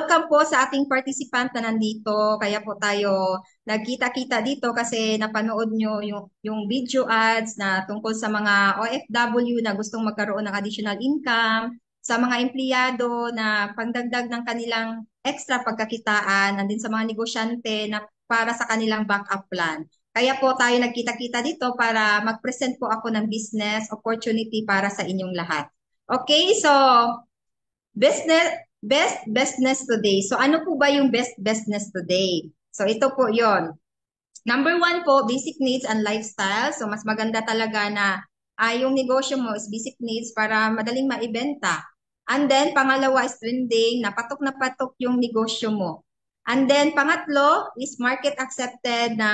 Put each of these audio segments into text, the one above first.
welcome po sa ating participant na nandito. Kaya po tayo nagkita-kita dito kasi napanood nyo yung video ads na tungkol sa mga OFW na gustong magkaroon ng additional income, sa mga empleyado na pangdagdag ng kanilang extra pagkakitaan, and din sa mga negosyante na para sa kanilang backup plan. Kaya po tayo nagkita-kita dito para mag-present po ako ng business opportunity para sa inyong lahat. Okay, so best business today. So ano po ba yung best business today? So ito po yon. Number one po, basic needs and lifestyle. So mas maganda talaga na yung negosyo mo is basic needs para madaling maibenta. And then pangalawa is trending, na patok yung negosyo mo. And then pangatlo is market accepted na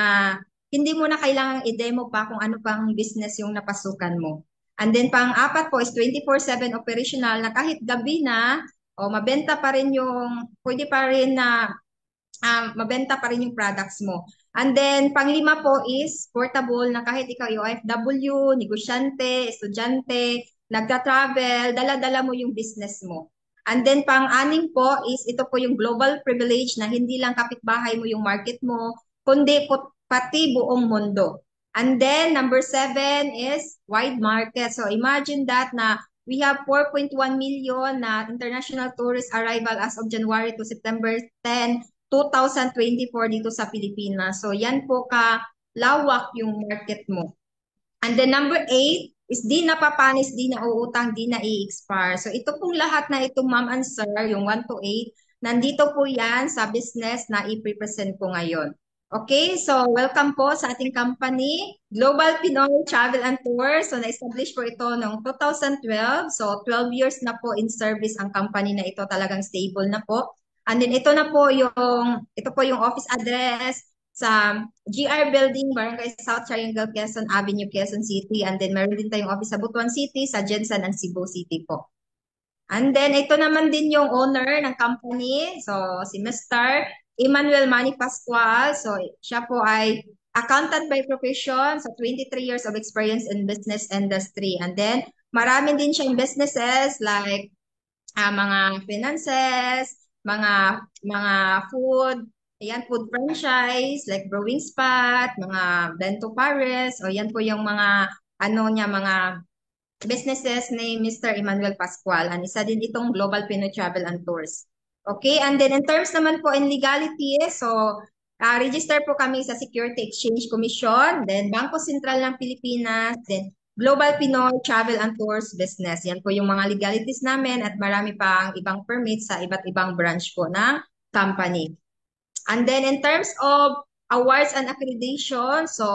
hindi mo na kailangang i-demo pa kung ano pang business yung napasukan mo. And then pang-apat po is 24/7 operational na kahit gabi na o mabenta pa rin yung, pwede pa rin na mabenta pa rin yung products mo. And then, panglima po is portable na kahit ikaw yung OFW, negosyante, estudyante, nagta-travel, dala-dala mo yung business mo. And then, pang-anim po is ito po yung global privilege na hindi lang kapitbahay mo yung market mo, kundi po, pati buong mundo. And then, number 7 is wide market. So, imagine that na we have 4.1 million na international tourist arrival as of January to September 10, 2024 dito sa Pilipinas. So yan po ka lawak yung market mo. And then number 8 is di napapanis, di na uutang, di na i-expire. So ito pong lahat na itong ma'am and sir, yung 1 to 8, nandito po yan sa business na i-present ko ngayon. Okay, so welcome po sa ating company, Global Pinoy Travel and Tour. So na-establish po ito noong 2012. So 12 years na po in service ang company na ito, talagang stable na po. And then ito po yung office address sa GR Building, Barangay South Triangle, Quezon Avenue, Quezon City. And then meron din tayong office sa Butuan City, sa Jensen and Cebu City po. And then ito naman din yung owner ng company. So si Mr. Emmanuel Manny Pascual. So siya po ay accountant by profession, so 23 years of experience in business industry. And then marami din siyang businesses like mga finances, mga food, ayan, food franchise, like Brewing Spot, mga Bento Pares, o yan po yung mga, ano niya, mga businesses ni Mr. Emmanuel Pascual. And isa din itong Global Pinoy Travel and Tours. Okay, and then in terms naman po in legality, so register po kami sa Security Exchange Commission, then Bangko Sentral ng Pilipinas, then Global Pinoy Travel and Tours Business. Yan po yung mga legalities namin at marami pang ibang permits sa iba't ibang branch po ng company. And then in terms of awards and accreditation, so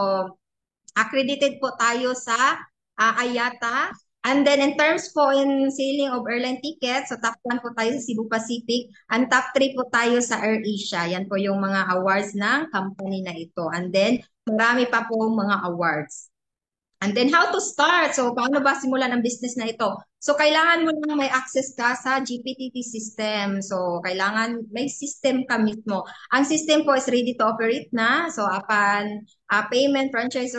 accredited po tayo sa IATA. And then in terms po in selling of airline tickets, so top 1 po tayo sa Cebu Pacific, and top 3 po tayo sa AirAsia. Yan po yung mga awards ng company na ito. And then marami pa po mga awards. And then how to start? So paano ba simulan ang business na ito? So kailangan mo lang may access ka sa GPTT system. So kailangan may system ka mismo. Ang system po is ready to operate na. So upon payment franchise,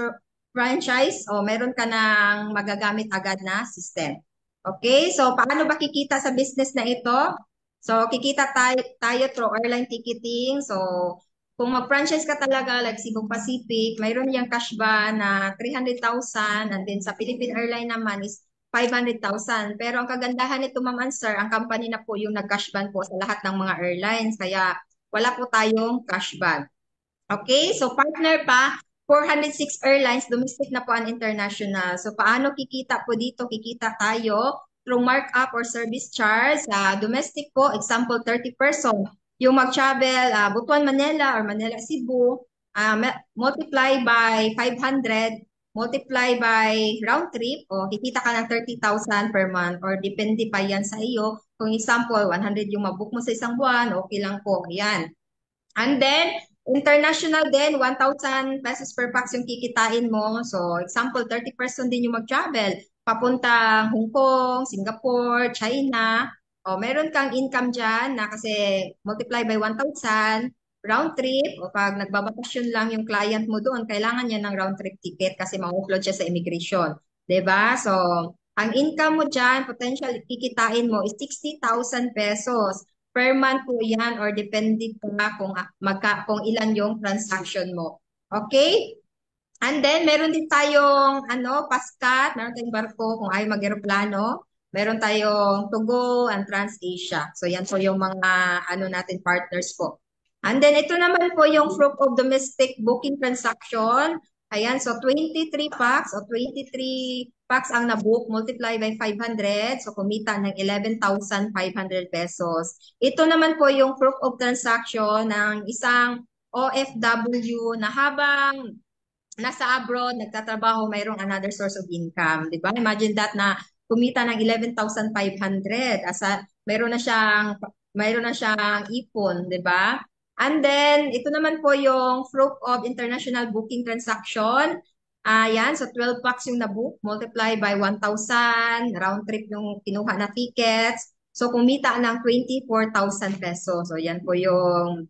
o meron ka ng magagamit agad na system. Okay, so paano ba kikita sa business na ito? So kikita tayo through airline ticketing. So kung mag-franchise ka talaga, like Cebu Pacific, mayroon yung cash ban na 300,000, and then sa Philippine Airline naman is 500,000. Pero ang kagandahan nito, ma'am and sir, ang company na po yung nag-cash ban po sa lahat ng mga airlines. Kaya wala po tayong cash ban. Okay, so partner pa, 406 airlines, domestic na po and international. So paano kikita po dito? Kikita tayo through markup or service charge. Domestic po, example 30 person. Yung mag-travel, Butuan, Manila or Manila, Cebu, multiply by 500, multiply by round trip, o kikita ka ng 30,000 per month or depende pa yan sa iyo. Kung example, 100 yung mabook mo sa isang buwan, okay lang po. Yan. And then, international din, 1,000 pesos per pax yung kikitain mo. So, example, 30 person din yung mag-travel. Papunta Hong Kong, Singapore, China. O, meron kang income dyan na kasi multiply by 1,000, round trip. O, pag nagbabakasyon lang yung client mo doon, kailangan niya ng round trip ticket kasi ma-upload siya sa immigration. 'Di ba? So, ang income mo dyan, potential kikitain mo is 60,000 pesos. Per month po yan or depende pa kung ilan yung transaction mo. Okay? And then, meron din tayong Pascat, meron tayong barko kung ayaw mag-aeroplano. Meron tayong Togo and TransAsia. So, yan po yung mga natin partners po. And then, ito naman po yung proof of domestic booking transaction. Ayan, so 23 packs o 23 packs ang na-book, multiply by 500. So, kumita ng 11,500 pesos. Ito naman po yung proof of transaction ng isang OFW na habang nasa abroad, nagtatrabaho, mayroong another source of income, 'di ba? Imagine that na kumita ng 11,500 asa mayroon na siyang ipon, 'di ba? And then ito naman po yung proof of international booking transaction. Ayan, so 12 packs yung na-book, multiply by 1,000, round trip yung kinuha na tickets. So kumita ng 24,000 pesos. So yan po yung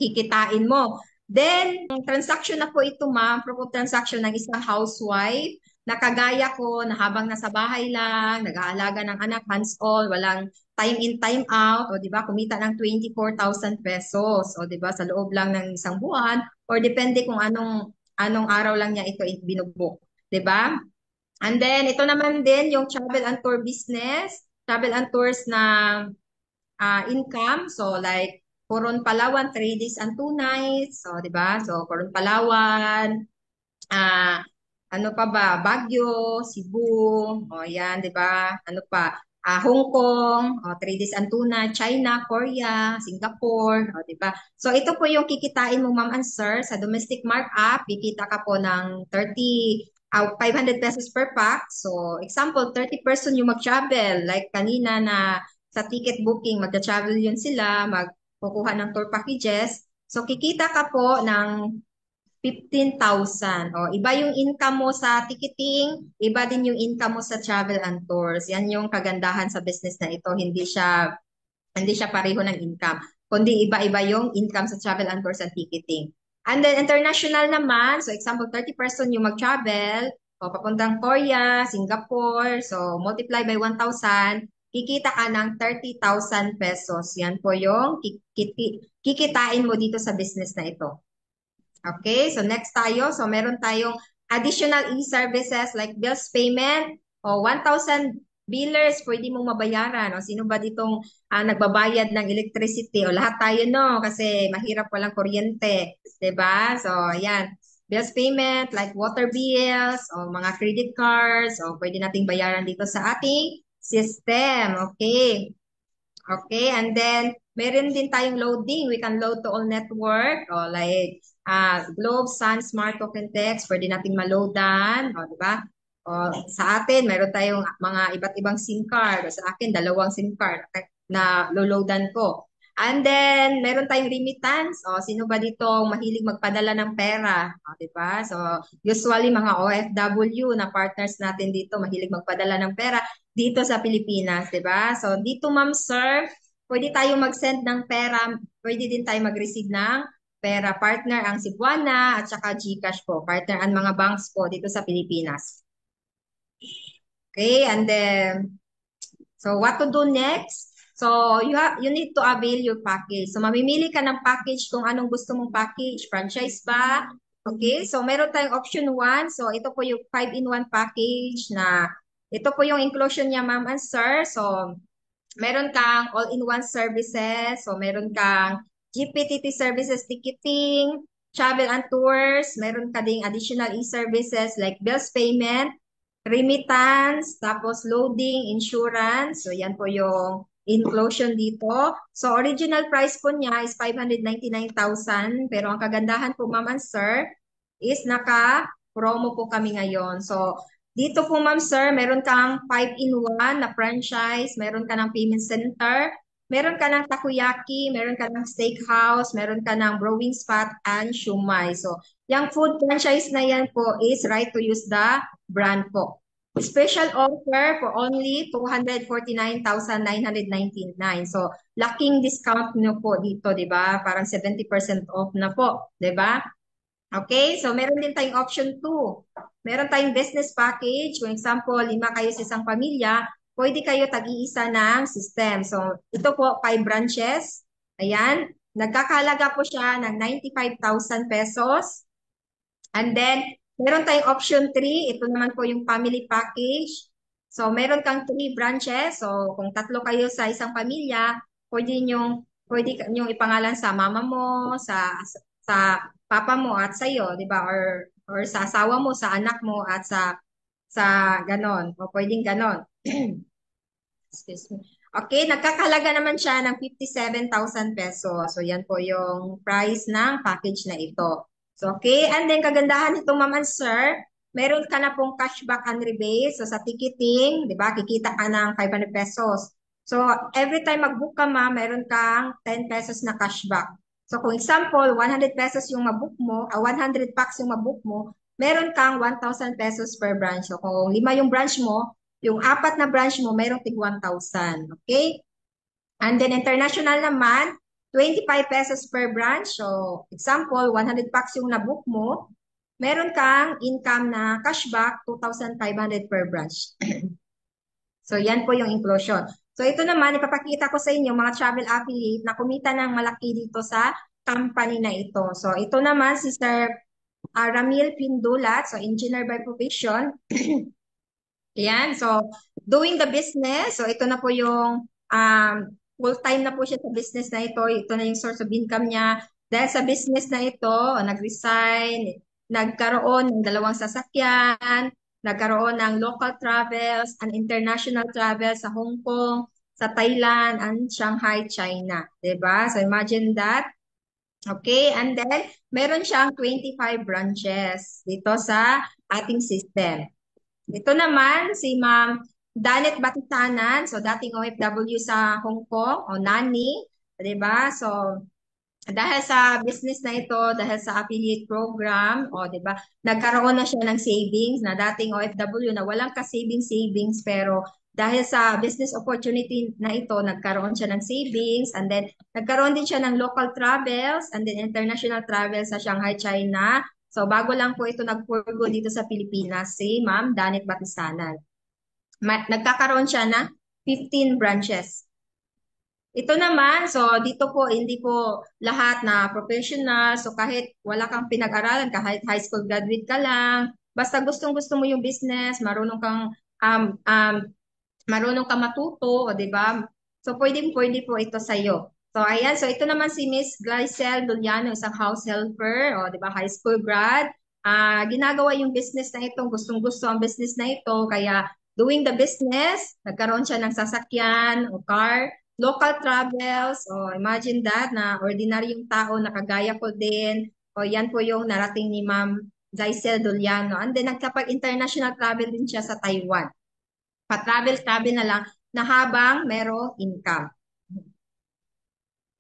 kikitain mo. Then, transaction na po ito, ma'am, proof of transaction ng isang housewife na kagaya ko na habang nasa bahay lang, nag-aalaga ng anak, hands-on, walang time in, time out, o di ba, kumita ng 24,000 pesos, o di ba, sa loob lang ng isang buwan, or depende kung anong araw lang niya ito binubuk, di ba? And then, ito naman din yung travel and tour business, travel and tours na income. So, like, Coron Palawan, 3 days and 2 nights. So, di ba? So, Coron Palawan, ah, ano pa ba? Baguio, Cebu, o yan, di ba? Ano pa? Hong Kong, 3 days and 2 nights, China, Korea, Singapore, o di ba? So, ito po yung kikitain mo, ma'am and sir, sa domestic markup, kikita ka po ng 500 pesos per pack. So, example, 30 person yung mag-travel. Like kanina na sa ticket booking, magta-travel yun sila, magkukuha ng tour packages. So, kikita ka po ng 15,000. O, iba yung income mo sa ticketing, iba din yung income mo sa travel and tours. Yan yung kagandahan sa business na ito. Hindi siya pareho ng income, kundi iba-iba yung income sa travel and tours and ticketing. And then international naman, so example, 30 person yung mag-travel, o papuntang Korea, Singapore, so multiply by 1,000, kikita ka ng 30,000 pesos. Yan po yung kikitain mo dito sa business na ito. Okay, so next tayo. So meron tayong additional e-services like bills payment o 1,000 billers pwede mong mabayaran. O sino ba ditong nagbabayad ng electricity? O lahat tayo no kasi mahirap walang kuryente. 'Di ba? So ayan. Bills payment like water bills o mga credit cards o pwede nating bayaran dito sa ating system. Okay. Okay, and then meron din tayong loading. We can load to all network o like Globe, Sun, Smart Token Text, pwede nating maloadan, o, di ba? O, sa atin, meron tayong mga iba't ibang SIM card. O, sa akin, 2 SIM card na loloadan ko. And then, meron tayong remittance. O, sino ba dito mahilig magpadala ng pera? O, di ba? So, usually, mga OFW na partners natin dito, mahilig magpadala ng pera dito sa Pilipinas, di ba? So, dito, ma'am, sir, pwede tayo mag-send ng pera, pwede din tayo mag-receive ng pera. Partner ang Cebuana at saka GCash po. Partner ang mga banks po dito sa Pilipinas. Okay, and then, so what to do next? So you need to avail your package. So mamimili ka ng package kung anong gusto mong package. Franchise ba? Okay, so meron tayong option 1. So ito po yung 5-in-1 package na ito po yung inclusion niya, ma'am and sir. So meron kang all-in-one services. So meron kang GPTT services, ticketing, travel and tours. Meron ka ding additional e-services like bills payment, remittance, tapos loading, insurance. So, yan po yung inclusion dito. So, original price po niya is 599,000. Pero ang kagandahan po, ma'am and sir, is naka-promo po kami ngayon. So, dito po, ma'am sir, meron kang 5-in-1 na franchise, meron ka ng payment center, meron ka ng takoyaki, meron ka ng steakhouse, meron ka ng brewing spot, and shumai. So, yung food franchise na yan po is right to use the brand po. Special offer for only 249,999. So, laking discount nyo po dito, di ba? Parang 70% off na po, di ba? Okay, so meron din tayong option 2. Meron tayong business package. For example, 5 kayo sa isang pamilya, pwede kayo tag-iisa ng system. So, ito po, 5 branches. Ayan. Nagkakahalaga po siya ng 95,000 pesos. And then, meron tayong option 3. Ito naman po yung family package. So, meron kang 3 branches. So, kung tatlo kayo sa isang pamilya, pwede nyong ipangalan sa mama mo, sa papa mo at sa iyo, di ba? Or sa asawa mo, sa anak mo at sa ganon. O pwedeng ganon. Excuse me. Okay, nagkakahalaga naman siya ng 57,000 pesos. So, yan po yung price ng package na ito. So, okay, and then kagandahan nito, ma'am and sir, meron ka na pong cashback and rebate. So, sa ticketing, di ba, kikita ka ng 500 pesos. So, every time mag-book ka, ma'am, meron kang 10 pesos na cashback. So, kung example, 100 pesos yung mabook mo, 100 packs yung mabook mo, meron kang 1,000 pesos per branch. So, kung 5 yung branch mo, yung 4 na branch mo, mayroong tig 1,000. Okay? And then international naman, 25 pesos per branch. So, example, 100 packs yung nabook mo, meron kang income na cashback, 2,500 per branch. So, yan po yung inclusion. So, ito naman, ipapakita ko sa inyo, mga travel affiliate na kumita ng malaki dito sa company na ito. So, ito naman, si Sir Ramil Pindulat, so engineer by profession. Ayan, so doing the business, so ito na po yung full-time na po siya sa business na ito. Ito na yung source of income niya. Dahil sa business na ito, nag-resign, nagkaroon ng 2 sasakyan, nagkaroon ng local travels and international travels sa Hong Kong, sa Thailand, and Shanghai, China. Diba? So imagine that. Okay, and then meron siyang 25 branches dito sa ating system. Ito naman, si Ma'am Danet Batitanan, so dating OFW sa Hong Kong, o Nani, di ba? So, dahil sa business na ito, dahil sa affiliate program, o di ba, nagkaroon na siya ng savings na dating OFW na walang ka-savings, pero dahil sa business opportunity na ito, nagkaroon siya ng savings, and then nagkaroon din siya ng local travels, and then international travels sa Shanghai, China. So, bago lang po ito nag-forgo dito sa Pilipinas, si Ma'am Danet Batisanan. Nagkakaroon siya ng 15 branches. Ito naman, so dito po, hindi po lahat na professional. So kahit wala kang pinag-aralan, kahit high school graduate ka lang, basta gustong-gusto mo yung business, um, um, marunong ka matuto, o 'di ba? So pwedeng-pwede po ito sa iyo. So ayan, so ito naman si Miss Glycel Doliano, isang house helper, o 'di ba, high school grad. Ginagawa yung business na ito, gustong-gusto ang business na ito, kaya doing the business, nagkaroon siya ng sasakyan o car, local travels, o imagine that, na ordinaryong tao na kagaya ko din, o yan po yung narating ni Ma'am Glycel Doliano. And then nagkapag-international travel din siya sa Taiwan. Pa-travel-travel na lang na habang merong income.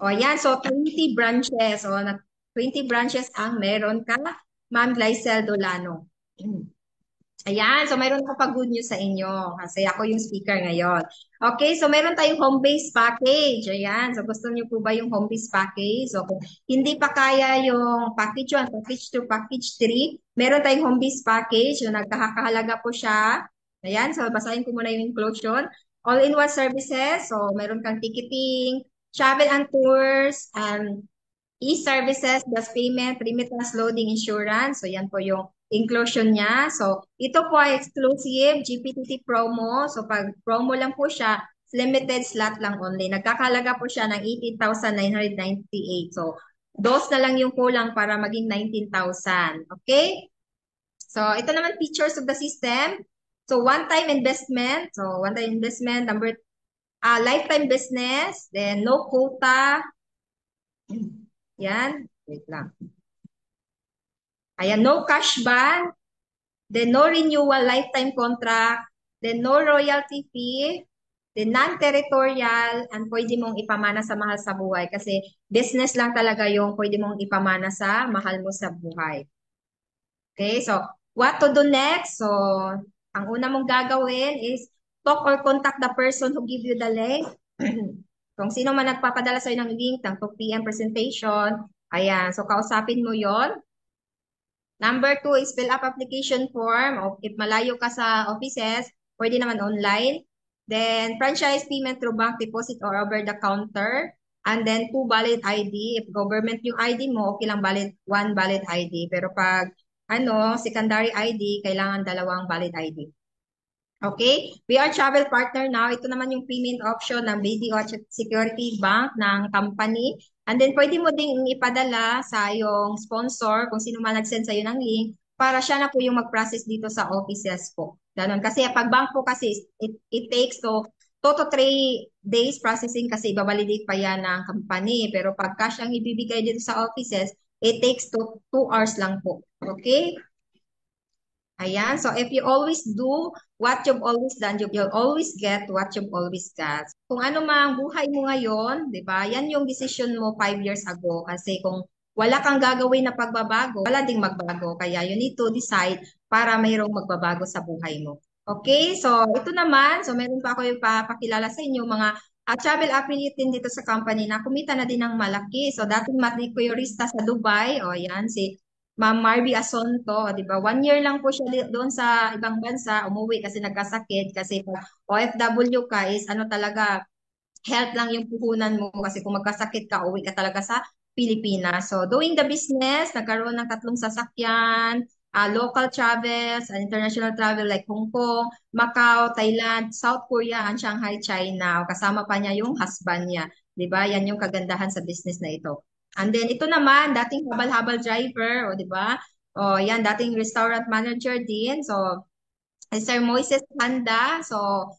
O yan, so 20 branches. O 20 branches ang meron ka, Ma'am Glycel Dolano. Ayan, so mayroon ako pa good news sa inyo kasi ako yung speaker ngayon. Okay, so meron tayong home-based package. Ayan, so gusto niyo po ba yung home-based package? So kung hindi pa kaya yung package 1, package 2, package 3, meron tayong home-based package. So nagkakahalaga po siya. Ayan, so basahin ko muna yung inclusion. All-in-one services. So meron kang ticketing, travel and tours, and e-services, gas payment, remittance, loading, insurance. So, yan po yung inclusion niya. So, ito po ay exclusive GPTT promo. So, pag promo lang po siya, limited slot lang only. Nagkakalaga po siya ng 18,998. So, dos na lang yung kulang para maging 19,000. Okay? So, ito naman features of the system. So, one-time investment. So, one-time investment. Lifetime business. Then, no quota. Yan. Wait lang. Ayan, no cash ban, then no renewal lifetime contract, then no royalty fee, then non-territorial, and pwede mong ipamana sa mahal sa buhay kasi business lang talaga yung pwede mong ipamana sa mahal mo sa buhay. Okay, so what to do next? So, ang una mong gagawin is talk or contact the person who give you the link. Kung sino man nagpapadala sa'yo ng link ng 2 p.m. presentation, ayan, so kausapin mo yon. Number 2 is fill up application form. O if malayo ka sa offices, pwede naman online. Then, franchise payment through bank deposit or over the counter. And then, 2 valid ID. If government yung ID mo, okay lang valid, 1 valid ID. Pero pag, secondary ID, kailangan 2 valid ID. Okay? We are travel partner now. Ito naman yung payment option ng BDO Security Bank ng company. And then, pwede mo ding ipadala sa yung sponsor, kung sino man nag-send sa'yo ng link, para siya na po yung mag-process dito sa offices po. Ganon. Kasi pag bank po kasi, it takes 2 to 3 days processing kasi ibabalidate pa yan ng company. Pero pag cash ang ibibigay dito sa offices, it takes 2 hours lang po. Okay? Ayan. So, if you always do what you've always done, you'll always get what you've always got. Kung ano mang buhay mo ngayon, di ba? Yan yung decision mo 5 years ago. Kasi kung wala kang gagawin na pagbabago, wala ding magbago. Kaya you need to decide para mayroong magbabago sa buhay mo. Okay? So, ito naman. So, meron pa ako yung papakilala sa inyo mga travel affiliate din dito sa company na kumita na din ng malaki. So, dating manicurista sa Dubai. O, yan. Si Ma'am Marby Asonto, di ba? 1 year lang po siya doon sa ibang bansa, umuwi kasi nagkasakit. Kasi pag OFW ka is ano talaga, health lang yung puhunan mo. Kasi kung magkasakit ka, uwi ka talaga sa Pilipinas. So, doing the business, nagkaroon ng 3 sasakyan, local travels, international travel like Hong Kong, Macau, Thailand, South Korea, and Shanghai, China. Kasama pa niya yung husband niya. Di ba? Yan yung kagandahan sa business na ito. And then ito naman, dating habal-habal driver, o di ba? O yan, dating restaurant manager din. So, Sir Moises Handa, so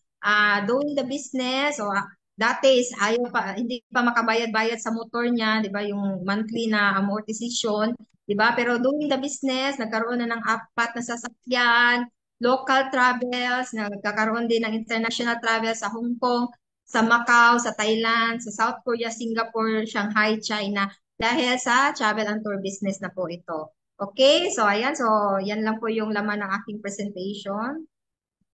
doing the business, so dati is ayaw pa, hindi pa makabayad-bayad sa motor niya, di ba, yung monthly na amortization, di ba? Pero doing the business, nagkaroon na ng 4 na sasakyan, local travels, nagkakaroon din ng international travels sa Hong Kong, sa Macau, sa Thailand, sa South Korea, Singapore, Shanghai, China, dahil sa travel and tour business na po ito. Okay, so ayan, so yan lang po yung laman ng aking presentation.